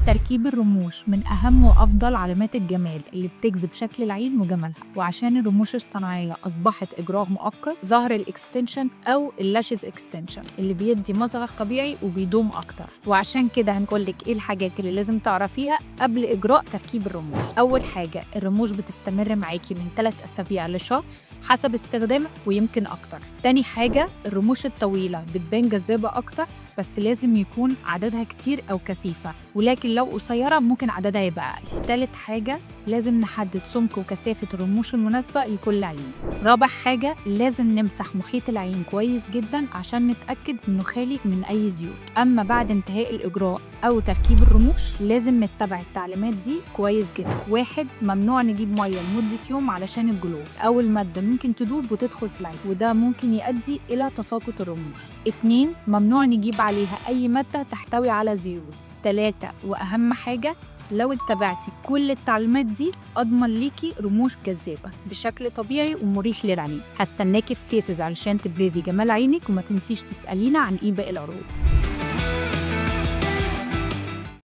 تركيب الرموش من أهم وأفضل علامات الجمال اللي بتجذب شكل العين وجمالها، وعشان الرموش الصناعية أصبحت إجراء مؤقت ظهر الإكستنشن أو اللاشز إكستنشن اللي بيدي مظهر طبيعي وبيدوم أكتر. وعشان كده هنقولك إيه الحاجات اللي لازم تعرفيها قبل إجراء تركيب الرموش. أول حاجة، الرموش بتستمر معاكي من 3 أسابيع لشهر حسب استخدامك ويمكن أكتر. تاني حاجة، الرموش الطويلة بتبان جذابة أكتر بس لازم يكون عددها كتير أو كثيفة، ولكن لو قصيرة ممكن عددها يبقى أقل. تالت حاجة، لازم نحدد سمك وكثافة الرموش المناسبة لكل عين. رابع حاجة، لازم نمسح محيط العين كويس جدا عشان نتأكد إنه خالي من أي زيوت. أما بعد انتهاء الإجراء أو تركيب الرموش لازم نتبع التعليمات دي كويس جدا. 1، ممنوع نجيب مية لمدة يوم علشان الجلو أو المادة ممكن تدوب وتدخل في العين وده ممكن يؤدي إلى تساقط الرموش. 2، ممنوع نجيب عليها أي مادة تحتوي على زيوت. 3، وأهم حاجة، لو اتبعتي كل التعليمات دي أضمن ليكي رموش جذابة بشكل طبيعي ومريح للعين. هستناكي في فيسز علشان تبرزي جمال عينك، وما تنسيش تسألينا عن باقي العروض.